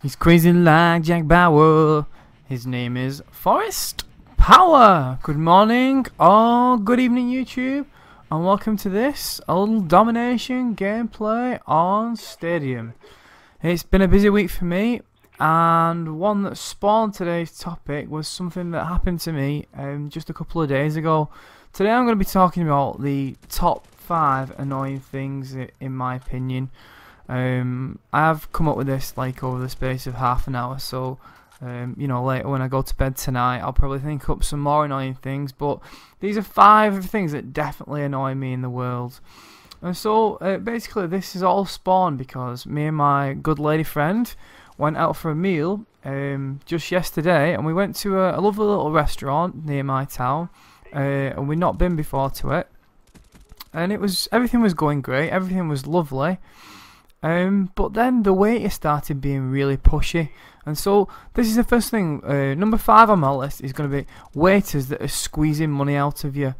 He's crazy like Jack Bauer. His name is Forrest Power. Good morning or good evening, YouTube, and welcome to this a little Domination gameplay on Stadium. It's been a busy week for me, and one that spawned today's topic was something that happened to me just a couple of days ago. Today I'm going to be talking about the top 5 annoying things in my opinion. I've come up with this like over the space of half an hour, so you know, later when I go to bed tonight I'll probably think up some more annoying things, but these are 5 things that definitely annoy me in the world. And so basically this is all spawned because me and my good lady friend went out for a meal just yesterday, and we went to a lovely little restaurant near my town, and we'd not been before to it, and everything was going great, everything was lovely. But then the waiter started being really pushy, and so this is the first thing. Number 5 on my list is going to be waiters that are squeezing money out of you.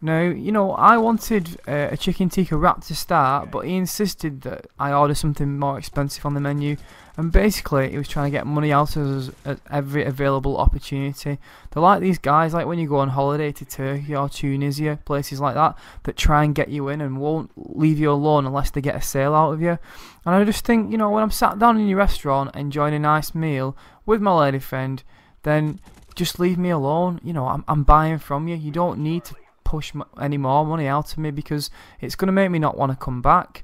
Now, you know, I wanted a chicken tikka wrap to start, but he insisted that I order something more expensive on the menu, and basically he was trying to get money out of us at every available opportunity. They're like these guys, like when you go on holiday to Turkey or Tunisia, places like that, that try and get you in and won't leave you alone unless they get a sale out of you. And I just think, you know, when I'm sat down in your restaurant enjoying a nice meal with my lady friend, then just leave me alone. You know, I'm buying from you. You don't need to push any more money out of me, because it's going to make me not want to come back.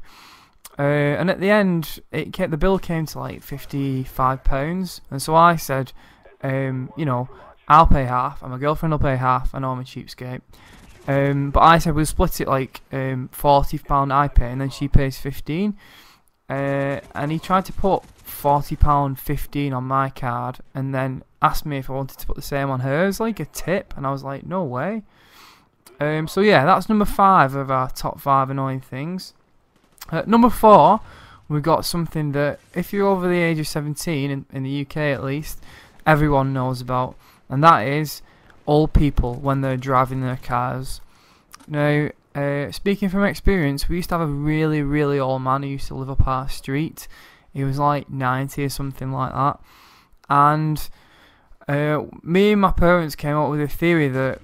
And at the end, the bill came to like £55, and so I said, you know, I'll pay half, and my girlfriend will pay half. I know I'm a cheapskate, but I said we'll split it like £40 I pay, and then she pays 15. And he tried to put £40 15 on my card, and then asked me if I wanted to put the same on hers, like a tip, and I was like, no way. So yeah, that's number 5 of our top 5 annoying things. Number 4, we've got something that if you're over the age of 17, in the UK at least, everyone knows about, and that is old people when they're driving their cars. Now, speaking from experience, we used to have a really, really old man who used to live up our street. He was like 90 or something like that, and me and my parents came up with a theory that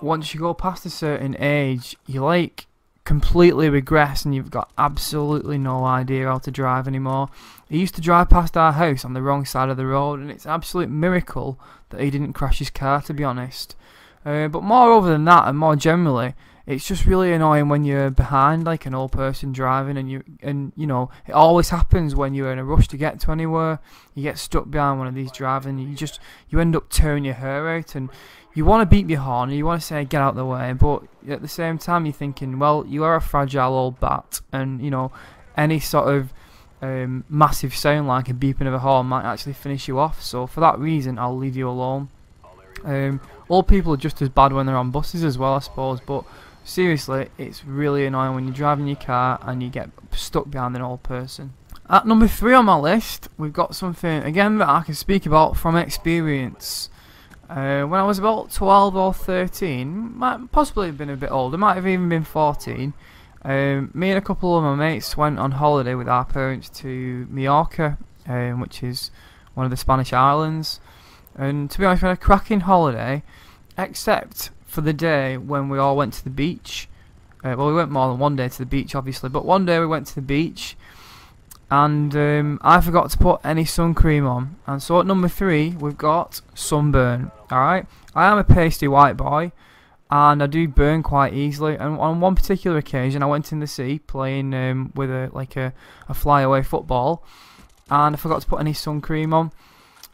once you go past a certain age, you like completely regress and you've got absolutely no idea how to drive anymore. He used to drive past our house on the wrong side of the road, and it's an absolute miracle that he didn't crash his car, to be honest. But moreover than that, and more generally, it's just really annoying when you're behind like an old person driving, and you know, it always happens when you're in a rush to get to anywhere. You get stuck behind one of these driving, and you end up tearing your hair out, and you want to beep your horn and you want to say get out of the way, but at the same time you're thinking, well, you are a fragile old bat, and you know, any sort of massive sound like a beeping of a horn might actually finish you off. So for that reason, I'll leave you alone. Old people are just as bad when they're on buses as well, I suppose, but seriously, it's really annoying when you're driving your car and you get stuck behind an old person. At number 3 on my list, we've got something again that I can speak about from experience. When I was about 12 or 13, might possibly have been a bit older, might have even been 14, me and a couple of my mates went on holiday with our parents to Mallorca, which is one of the Spanish islands. And to be honest, we had a cracking holiday, except for the day when we all went to the beach. Well, we went more than one day to the beach, obviously, but one day we went to the beach, and I forgot to put any sun cream on. And so at number 3, we've got sunburn. Alright, I am a pasty white boy, and I do burn quite easily. And on one particular occasion, I went in the sea playing with a flyaway football, and I forgot to put any sun cream on.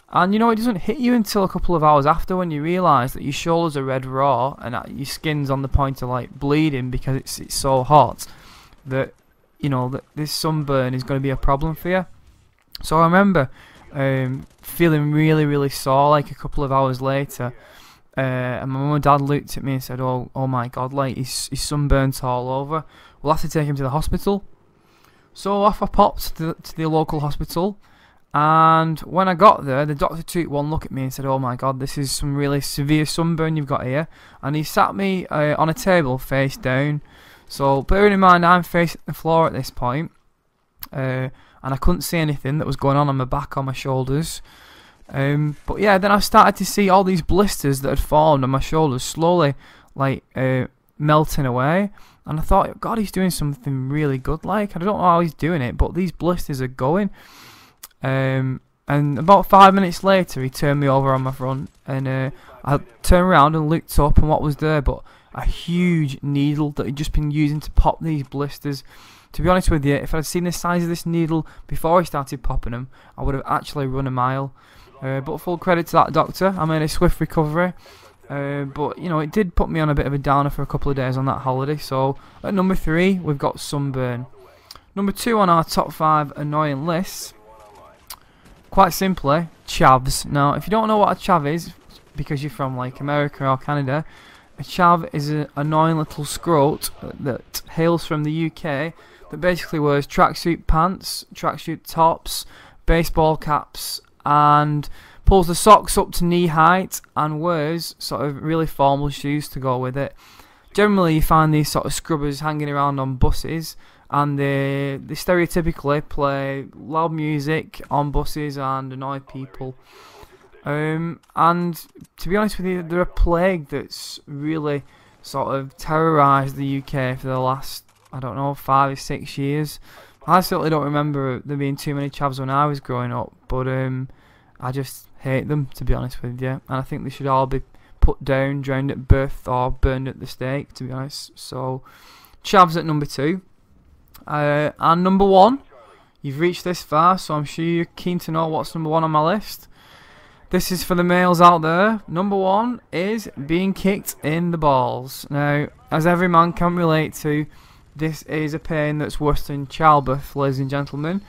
And you know, it doesn't hit you until a couple of hours after when you realise that your shoulders are red raw and your skin's on the point of like bleeding because it's so hot that, you know, that this sunburn is going to be a problem for you. So I remember feeling really, really sore like a couple of hours later, and my mum and dad looked at me and said, oh my god, like he's sunburnt all over, we'll have to take him to the hospital. So off I popped to the local hospital, and when I got there, the doctor took one look at me and said, oh my god, this is some really severe sunburn you've got here, and he sat me on a table face down. So bearing in mind I'm facing the floor at this point, and I couldn't see anything that was going on my back or my shoulders. But yeah, then I started to see all these blisters that had formed on my shoulders slowly like melting away, and I thought, God, he's doing something really good. Like, I don't know how he's doing it, but these blisters are going. And about 5 minutes later, he turned me over on my front, and I turned around and looked up, and what was there but a huge needle that he'd just been using to pop these blisters. To be honest with you, if I'd seen the size of this needle before he started popping them, I would have actually run a mile. But full credit to that doctor, I made a swift recovery. But, you know, it did put me on a bit of a downer for a couple of days on that holiday. So, at number 3, we've got sunburn. Number 2 on our top 5 annoying lists, quite simply, chavs. Now, if you don't know what a chav is, because you're from, like, America or Canada, a chav is an annoying little scrote that hails from the UK that basically wears tracksuit pants, tracksuit tops, baseball caps, and pulls the socks up to knee height and wears sort of really formal shoes to go with it. Generally, you find these sort of scrubbers hanging around on buses, and they stereotypically play loud music on buses and annoy people. And to be honest with you, they're a plague that's really sort of terrorised the UK for the last, I don't know, 5 or 6 years. I certainly don't remember there being too many chavs when I was growing up, but I just hate them, to be honest with you, and I think they should all be put down, drowned at birth, or burned at the stake, to be honest. So, chavs at number 2. And number 1, you've reached this far, so I'm sure you're keen to know what's number 1 on my list. This is for the males out there. Number 1 is being kicked in the balls. Now, as every man can relate to, this is a pain that's worse than childbirth, ladies and gentlemen.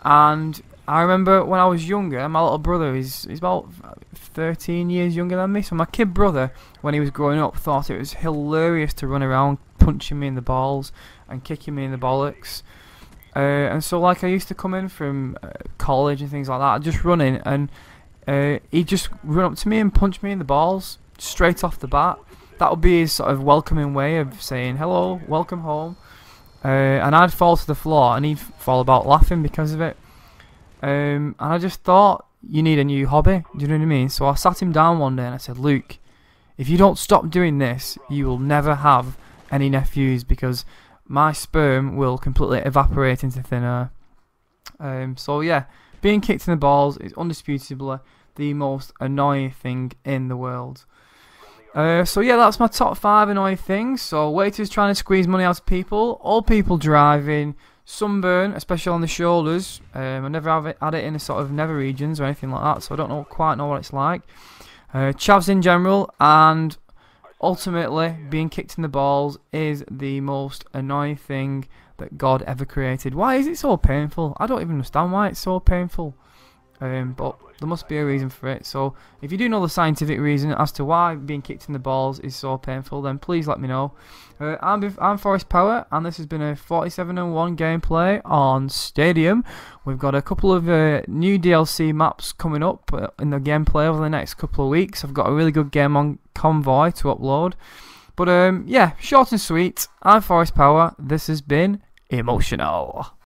And I remember when I was younger, my little brother, he's about 13 years younger than me, so my kid brother, when he was growing up, thought it was hilarious to run around punching me in the balls and kicking me in the bollocks. And so, like, I used to come in from college and things like that, just running, and he'd just run up to me and punch me in the balls straight off the bat. That would be his sort of welcoming way of saying hello, welcome home. And I'd fall to the floor and he'd fall about laughing because of it. And I just thought, you need a new hobby, do you know what I mean? So I sat him down one day and I said, Luke, if you don't stop doing this, you will never have any nephews, because my sperm will completely evaporate into thin air. So yeah, being kicked in the balls is undisputably the most annoying thing in the world. So yeah, that's my top 5 annoying things. So waiters trying to squeeze money out of people, old people driving, sunburn, especially on the shoulders. I never had it in the sort of nether regions or anything like that, so I don't quite know what it's like. Chavs in general, and ultimately being kicked in the balls is the most annoying thing that God ever created. Why is it so painful? I don't even understand why it's so painful. But there must be a reason for it. So if you do know the scientific reason as to why being kicked in the balls is so painful, then please let me know. I'm Forrest Power, and this has been a 47-1 gameplay on Stadium. We've got a couple of new DLC maps coming up in the gameplay over the next couple of weeks. I've got a really good game on Convoy to upload. But yeah, short and sweet. I'm Forrest Power. This has been emotional.